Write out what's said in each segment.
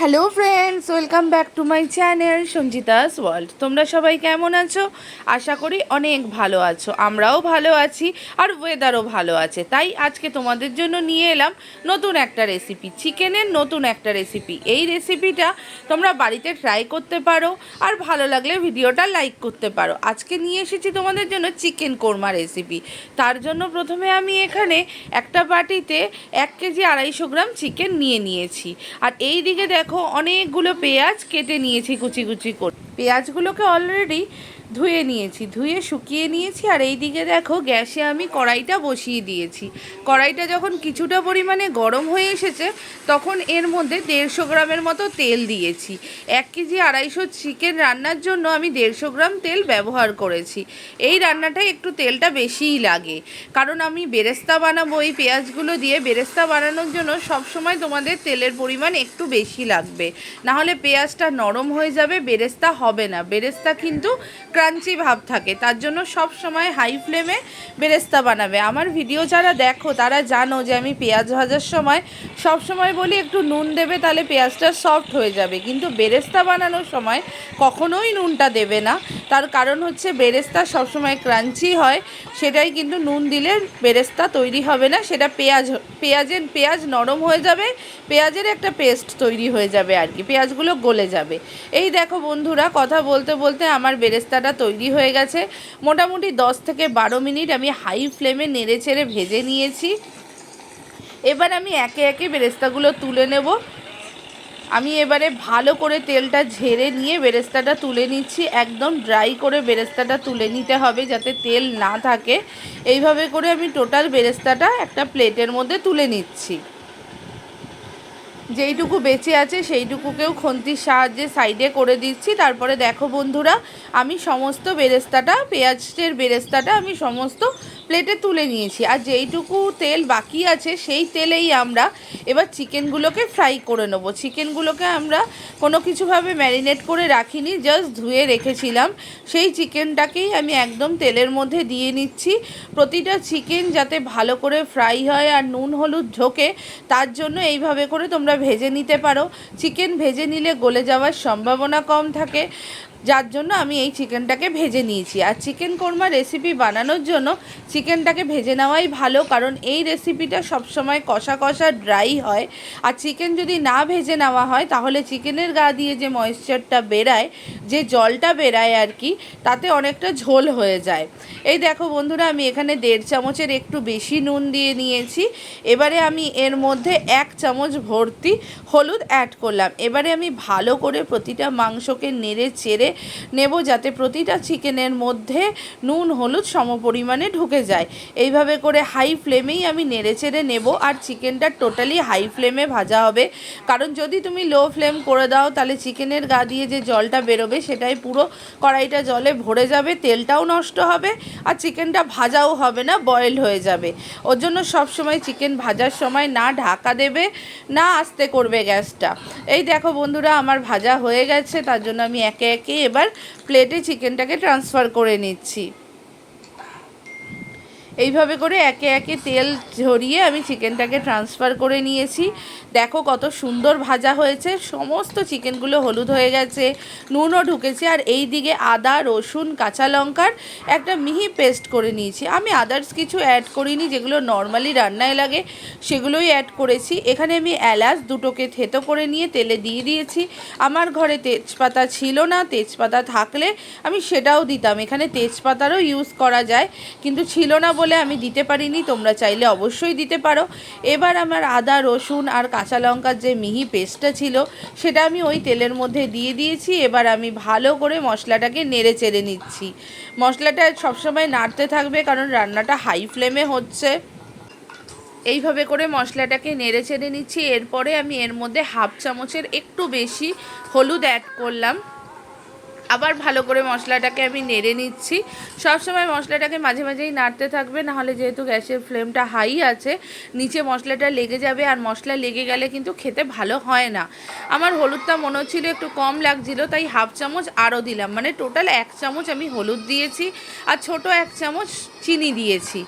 Hello friends, welcome back to my channel Sanjita's world. তোমরা সবাই কেমন আছো? আশা করি অনেক ভালো আছো। আমরাও ভালো আছি আর ওয়েদারও ভালো আছে। তাই আজকে তোমাদের জন্য নিয়ে এলাম নতুন একটা রেসিপি, চিকেনের নতুন একটা রেসিপি। এই রেসিপিটা তোমরা বাড়িতে ট্রাই করতে পারো আর ভালো লাগলে ভিডিওটা লাইক করতে পারো। আজকে নিয়ে এসেছি তোমাদের জন্য চিকেন কোরমা রেসিপি। তার জন্য প্রথমে আমি এখানে একটা বাটিতে 1 কেজি 250 গ্রাম চিকেন নিয়ে নিয়েছি। আর এই দিকে দেখো অনেকগুলো পেঁয়াজ কেটে নিয়েছি কুচি কুচি করে। পেঁয়াজগুলোকে অলরেডি ধুয়ে নিয়েছি, ধুয়ে শুকিয়ে নিয়েছি। আর এই দিকে দেখো গ্যাসে আমি কড়াইটা বসিয়ে দিয়েছি। কড়াইটা যখন কিছুটা পরিমাণে গরম হয়ে এসেছে তখন এর মধ্যে 150 গ্রামের মতো তেল দিয়েছি। 1 কেজি 250 চিকেন রান্নার জন্য আমি 150 গ্রাম তেল ব্যবহার করেছি। এই রান্নাটায় একটু তেলটা বেশিই লাগে, কারণ আমি বেরেস্তা বানাবো। এই পেঁয়াজগুলো দিয়ে বেরেস্তা বানানোর জন্য সবসময় তোমাদের তেলের পরিমাণ একটু বেশি লাগবে, নাহলে পেঁয়াজটা নরম হয়ে যাবে, বেরেস্তা হবে না। বেরেস্তা কিন্তু ক্রাঞ্চি ভাব থাকে, তার জন্য সব সময় হাই ফ্লেমে বেরেস্তা বানাবে। আমার ভিডিও যারা দেখো তারা জানো যে আমি পেঁয়াজ ভাজার সময় সব সময় বলি একটু নুন দেবে, তাহলে পেঁয়াজটা সফট হয়ে যাবে। কিন্তু বেরেস্তা বানানোর সময় কখনোই নুনটা দেবে না। তার কারণ হচ্ছে বেরেস্তা সবসময় ক্রাঞ্চি হয়, সেটাই কিন্তু নুন দিলে বেরেস্তা তৈরি হবে না। সেটা পেঁয়াজ নরম হয়ে যাবে, পেঁয়াজের একটা পেস্ট তৈরি হয়ে যাবে আর কি, পেঁয়াজগুলো গলে যাবে। এই দেখো বন্ধুরা, কথা বলতে বলতে আমার বেরেস্তাটা তৈরি হয়ে গেছে। মোটামুটি 10 থেকে 12 মিনিট আমি হাই ফ্লেমে নেড়ে চেড়ে ভেজে নিয়েছি। এবার আমি একে একে বেরেস্তাগুলো তুলে নেব। আমি এবারে ভালো করে তেলটা ঝেড়ে নিয়ে বেরেস্তাটা তুলে নিচ্ছি। একদম ড্রাই করে বেরেস্তাটা তুলে নিতে হবে, যাতে তেল না থাকে। এইভাবে করে আমি টোটাল বেরেস্তাটা একটা প্লেটের মধ্যে তুলে নিচ্ছি। যেইটুকু বেঁচে আছে সেইটুকুকেও খুন্তির সাহায্যে সাইডে করে দিচ্ছি। তারপরে দেখো বন্ধুরা, আমি সমস্ত বেরেস্তাটা, পেঁয়াজের বেরেস্তাটা আমি সমস্ত প্লেটে তুলে নিয়েছি। আর যেইটুকু তেল বাকি আছে সেই তেলেই আমরা এবার চিকেনগুলোকে ফ্রাই করে নেব। চিকেনগুলোকে আমরা কোনো কিছুভাবে ম্যারিনেট করে রাখিনি, জাস্ট ধুয়ে রেখেছিলাম। সেই চিকেনটাকেই আমি একদম তেলের মধ্যে দিয়ে নিচ্ছি। প্রতিটা চিকেন যাতে ভালো করে ফ্রাই হয় আর নুন হলুদ ঢোকে, তার জন্য এইভাবে করে তোমরা ভেজে নিতে পারো। চিকেন ভেজে নিলে গলে যাওয়ার সম্ভাবনা কম থাকে, যার জন্য আমি এই চিকেনটাকে ভেজে নিয়েছি। আর চিকেন কোরমা রেসিপি বানানোর জন্য চিকেনটাকে ভেজে নেওয়াই ভালো, কারণ এই রেসিপিটা সবসময় কষা কষা ড্রাই হয়। আর চিকেন যদি না ভেজে নেওয়া হয় তাহলে চিকেনের গা দিয়ে যে ময়েশ্চারটা বেরায়, যে জলটা বেরায় আর কি, তাতে অনেকটা ঝোল হয়ে যায়। এই দেখো বন্ধুরা, আমি এখানে 1.5 চামচের একটু বেশি নুন দিয়ে নিয়েছি। এবারে আমি এর মধ্যে 1 চামচ ভর্তি হলুদ অ্যাড করলাম। এবারে আমি ভালো করে প্রতিটা মাংসকে নেড়ে চেড়ে নেব, যাতে প্রতিটা চিকেনের মধ্যে নুন হলুদ সমপরিমাণে ঢুকে যায়। এইভাবে করে হাই ফ্লেমেই আমি নেড়ে চেড়ে নেব। আর চিকেনটা টোটালি হাই ফ্লেমে ভাজা হবে, কারণ যদি তুমি লো ফ্লেম করে দাও তাহলে চিকেনের গা দিয়ে যে জলটা বেরোবে সেটাই পুরো কড়াইটা জলে ভরে যাবে, তেলটাও নষ্ট হবে আর চিকেনটা ভাজাও হবে না, বয়েল হয়ে যাবে। ওর জন্য সবসময় চিকেন ভাজার সময় না ঢাকা দেবে, না আস্তে করবে গ্যাসটা। এই দেখো বন্ধুরা, আমার ভাজা হয়ে গেছে। তার জন্য আমি একে একে এবার প্লেটে চিকেনটাকে ট্রান্সফার করে নিচ্ছি। এইভাবে করে একে একে তেল ঝরিয়ে আমি চিকেনটাকে ট্রান্সফার করে নিয়েছি। দেখো কত সুন্দর ভাজা হয়েছে, সমস্ত চিকেনগুলো হলুদ হয়ে গেছে, নুনও ঢুকেছে। আর এই দিকে আদা রসুন কাঁচা লঙ্কার একটা মিহি পেস্ট করে নিয়েছি। আমি আদার্স কিছু অ্যাড করিনি, যেগুলো নর্মালি রান্নায় লাগে সেগুলোই অ্যাড করেছি। এখানে আমি এলাচ দুটোকে থেতো করে নিয়ে তেলে দিয়ে দিয়েছি। আমার ঘরে তেজপাতা ছিল না, তেজপাতা থাকলে আমি সেটাও দিতাম। এখানে তেজপাতারও ইউজ করা যায়, কিন্তু ছিল না বলে আমি দিতে পারিনি। তোমরা চাইলে অবশ্যই দিতে পারো। এবার আমার আদা রসুন আর কাঁচা লঙ্কার যে মিহি পেস্টটা ছিল সেটা আমি ওই তেলের মধ্যে দিয়ে দিয়েছি। এবার আমি ভালো করে মশলাটাকে নেড়ে চেড়ে নিচ্ছি। মশলাটা সবসময় নাড়তে থাকবে, কারণ রান্নাটা হাই ফ্লেমে হচ্ছে। এইভাবে করে মশলাটাকে নেড়ে চেড়ে নিচ্ছি। এরপরে আমি এর মধ্যে 1/2 চামচের একটু বেশি হলুদ অ্যাড করলাম। আবার ভালো করে মশলাটাকে আমি নেড়ে নিচ্ছি। সবসময় মশলাটাকে মাঝে মাঝেই নাড়তে থাকবে, নাহলে যেহেতু গ্যাসের ফ্লেমটা হাই আছে নিচে মশলাটা লেগে যাবে, আর মশলা লেগে গেলে কিন্তু খেতে ভালো হয় না। আমার হলুদটা মনে হচ্ছিল একটু কম লাগছিল, তাই হাফ চামচ আরও দিলাম, মানে টোটাল 1 চামচ আমি হলুদ দিয়েছি আর ছোট 1 চামচ চিনি দিয়েছি।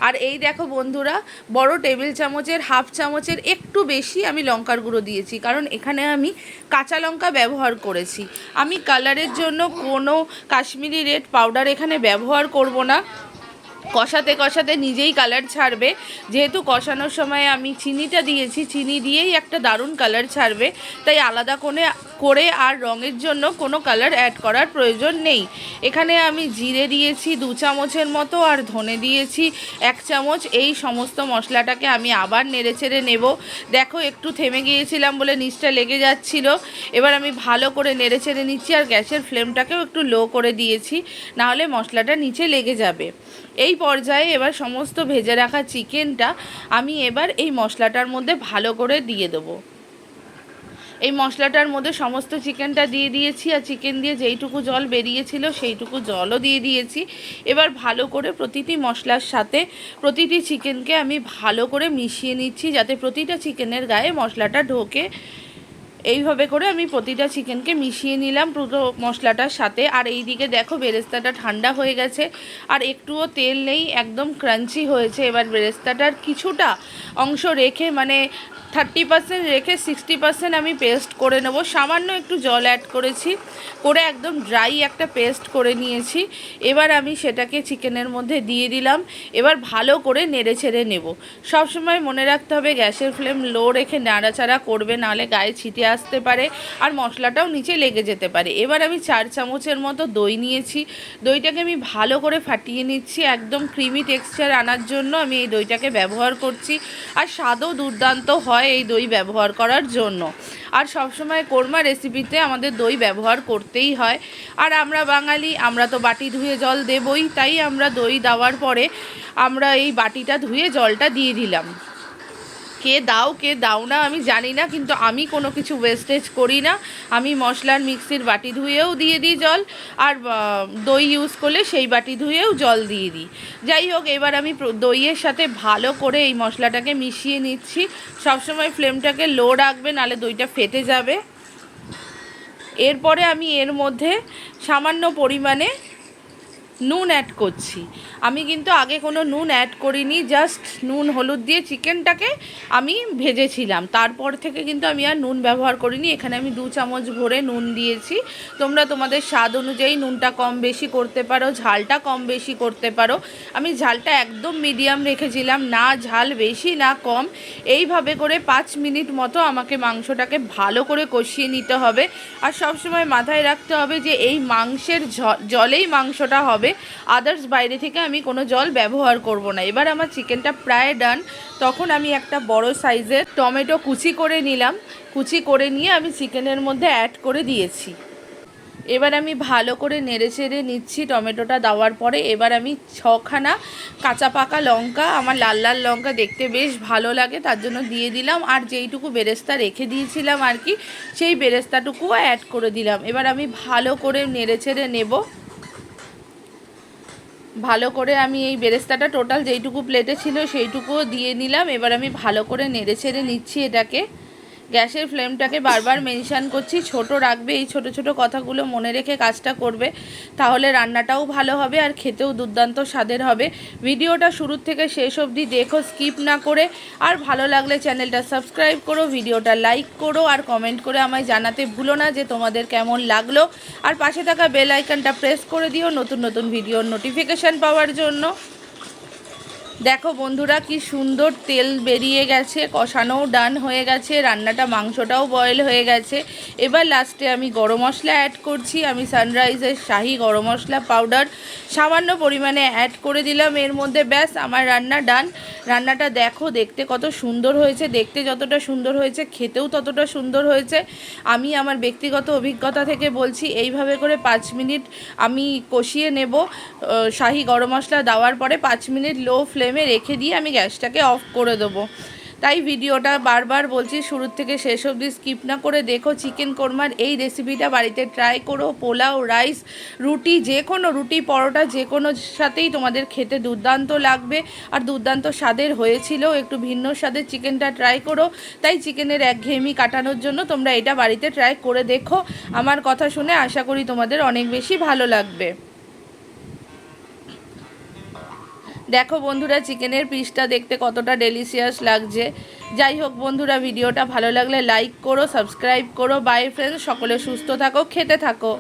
আর এই দেখো বন্ধুরা, বড় টেবিল চামচের হাফ চামচের একটু বেশি আমি লঙ্কার গুঁড়ো দিয়েছি, কারণ এখানে আমি কাঁচা লঙ্কা ব্যবহার করেছি। আমি কালারের জন্য কোনো কাশ্মীরি রেড পাউডার এখানে ব্যবহার করব না। কষাতে কষাতে নিজেই কালার ছাড়বে, যেহেতু কষানোর সময় আমি চিনিটা দিয়েছি, চিনি দিয়েই একটা দারুণ কালার ছাড়বে, তাই আলাদা করে আর রঙের জন্য কোনো কালার অ্যাড করার প্রয়োজন নেই। এখানে আমি জিরে দিয়েছি 2 চামচের মতো, আর ধনে দিয়েছি 1 চামচ। এই সমস্ত মশলাটাকে আমি আবার নেড়েচেড়ে নেব। দেখো একটু থেমে গিয়েছিলাম বলে নিচটা লেগে যাচ্ছিল, এবার আমি ভালো করে নেড়েচেড়ে নিচ্ছি, আর গ্যাসের ফ্লেমটাকেও একটু লো করে দিয়েছি, নাহলে মশলাটা নিচে লেগে যাবে। এই পর্যায়ে এবার সমস্ত ভেজে রাখা চিকেনটা আমি এবার এই মশলাটার মধ্যে ভালো করে দিয়ে দেবো। এই মশলাটার মধ্যে সমস্ত চিকেনটা দিয়ে দিয়েছি, আর চিকেন দিয়ে যেইটুকু জল বেরিয়েছিল সেইটুকু জলও দিয়ে দিয়েছি। এবার ভালো করে প্রতিটি মশলার সাথে প্রতিটি চিকেনকে আমি ভালো করে মিশিয়ে নিচ্ছি, যাতে প্রতিটা চিকেনের গায়ে মশলাটা ঢোকে। এইভাবে করে আমি প্রতিটা চিকেনকে মিশিয়ে নিলাম পুরো মশলাটার সাথে। আর এই দিকে দেখো বেরেস্তাটা ঠান্ডা হয়ে গেছে, আর একটুও তেল নেই, একদম ক্রাঞ্চি হয়েছে। এবার বেরেস্তাটার কিছুটা অংশ রেখে, মানে 30% রেখে 60% আমি পেস্ট করে নেব। সামান্য একটু জল অ্যাড করেছি, করে একদম ড্রাই একটা পেস্ট করে নিয়েছি। এবার আমি সেটাকে চিকেনের মধ্যে দিয়ে দিলাম। এবার ভালো করে নেড়ে ছেড়ে নেব। সবসময় মনে রাখতে হবে গ্যাসের ফ্লেম লো রেখে নাড়াচাড়া করবে, নাহলে গায়ে ছিটে আসতে পারে আর মশলাটাও নিচে লেগে যেতে পারে। এবার আমি 4 চামচের মতো দই নিয়েছি। দইটাকে আমি ভালো করে ফাটিয়ে নিচ্ছি, একদম ক্রিমি টেক্সচার আনার জন্য আমি এই দইটাকে ব্যবহার করছি। আর স্বাদও দুর্দান্ত হয় এই দই ব্যবহার করার জন্য। আর সবসময় কোরমা রেসিপিতে আমাদের দই ব্যবহার করতেই হয়। আর আমরা বাঙালি, আমরা তো বাটি ধুয়ে জল দেবই, তাই আমরা দই দেওয়ার পরে আমরা এই বাটিটা ধুয়ে জলটা দিয়ে দিলাম। কে দাও না আমি জানি না, কিন্তু আমি কোনো কিছু ওয়েস্টেজ করি না। আমি মশলার মিক্সির বাটি ধুয়েও দিয়ে দিই জল, আর দই ইউজ করলে সেই বাটি ধুয়েও জল দিয়ে দিই। যাই হোক, এবার আমি দইয়ের সাথে ভালো করে এই মশলাটাকে মিশিয়ে নিচ্ছি। সবসময় ফ্লেমটাকে লো রাখবে, নাহলে দইটা ফেটে যাবে। এরপরে আমি এর মধ্যে সামান্য পরিমাণে নুন অ্যাড করছি। আমি কিন্তু আগে কোনো নুন অ্যাড করিনি, জাস্ট নুন হলুদ দিয়ে চিকেনটাকে আমি ভেজেছিলাম, তারপর থেকে কিন্তু আমি আর নুন ব্যবহার করিনি। এখানে আমি 2 চামচ ভরে নুন দিয়েছি। তোমরা তোমাদের স্বাদ অনুযায়ী নুনটা কম বেশি করতে পারো, ঝালটা কম বেশি করতে পারো। আমি ঝালটা একদম মিডিয়াম রেখেছিলাম, না ঝাল বেশি না কম। এইভাবে করে 5 মিনিট মতো আমাকে মাংসটাকে ভালো করে কষিয়ে নিতে হবে। আর সবসময় মাথায় রাখতে হবে যে এই মাংসের জলেই মাংসটা হবে, আদার্স বাইরে থেকে আমি কোনো জল ব্যবহার করব না। এবার আমার চিকেনটা প্রায় ডান। তখন আমি একটা বড় সাইজের টমেটো কুচি করে নিলাম, কুচি করে নিয়ে আমি চিকেনের মধ্যে অ্যাড করে দিয়েছি। এবার আমি ভালো করে নেড়েচেড়ে নিচ্ছি টমেটোটা দেওয়ার পরে। এবার আমি 6খানা কাঁচা পাকা লঙ্কা, আমার লাল লাল লঙ্কা দেখতে বেশ ভালো লাগে তার জন্য দিয়ে দিলাম। আর যেইটুকু বেরেস্তা রেখে দিয়েছিলাম আর কি, সেই বেরেস্তাটুকুও অ্যাড করে দিলাম। এবার আমি ভালো করে নেড়েচেড়ে নেব। ভালো করে আমি এই বেরেস্তাটা টোটাল যেইটুকু প্লেটে ছিল সেইটুকুও দিয়ে নিলাম। এবার আমি ভালো করে নেড়েচেড়ে নিচ্ছি এটাকে। গ্যাসের ফ্লেমটাকে বারবার মেনশান করছি, ছোট রাখবে। এই ছোট ছোট কথাগুলো মনে রেখে কাজটা করবে, তাহলে রান্নাটাও ভালো হবে আর খেতেও দুর্দান্ত স্বাদের হবে। ভিডিওটা শুরু থেকে শেষ অবধি দেখো, স্কিপ না করে। আর ভালো লাগলে চ্যানেলটা সাবস্ক্রাইব করো, ভিডিওটা লাইক করো, আর কমেন্ট করে আমায় জানাতে ভুলো না যে তোমাদের কেমন লাগলো। আর পাশে থাকা বেল আইকনটা প্রেস করে দিও নতুন নতুন ভিডিওর নোটিফিকেশান পাওয়ার জন্য। দেখো বন্ধুরা, কি সুন্দর তেল বেরিয়ে গেছে, কষানোও ডান হয়ে গেছে, রান্নাটা মাংসটাও বয়েল হয়ে গেছে। এবার লাস্টে আমি গরম মশলা অ্যাড করছি। আমি সানরাইজের শাহি গরম মশলা পাউডার সামান্য পরিমাণে অ্যাড করে দিলাম এর মধ্যে। ব্যাস, আমার রান্না ডান। রান্নাটা দেখো দেখতে কত সুন্দর হয়েছে, দেখতে যতটা সুন্দর হয়েছে খেতেও ততটা সুন্দর হয়েছে। আমি আমার ব্যক্তিগত অভিজ্ঞতা থেকে বলছি, এইভাবে করে 5 মিনিট আমি কষিয়ে নেব। শাহি গরম মশলা দেওয়ার পরে 5 মিনিট লো ফ্লেমে রেখে দিয়ে আমি গ্যাসটাকে অফ করে দেবো। তাই ভিডিওটা বারবার বলছি শুরু থেকে শেষ অবধি স্কিপ না করে দেখো। চিকেন কোরমার এই রেসিপিটা বাড়িতে ট্রাই করো। পোলাও, রাইস, রুটি, যে কোনো রুটি, পরোটা, যে কোনো সাথেই তোমাদের খেতে দুর্দান্ত লাগবে আর দুর্দান্ত স্বাদের হয়েছিল। একটু ভিন্ন স্বাদের চিকেনটা ট্রাই করো। তাই চিকেনের একঘেয়েমি কাটানোর জন্য তোমরা এটা বাড়িতে ট্রাই করে দেখো। আমার কথা শুনে আশা করি তোমাদের অনেক বেশি ভালো লাগবে। দেখো বন্ধুরা, চিকেনের পিসটা দেখতে কতটা ডেলিশিয়াস লাগছে। যাই হোক বন্ধুরা, ভিডিওটা ভালো লাগলে লাইক করো, সাবস্ক্রাইব করো। বাই ফ্রেন্ডস, সকলে সুস্থ থাকো, খেতে থাকো।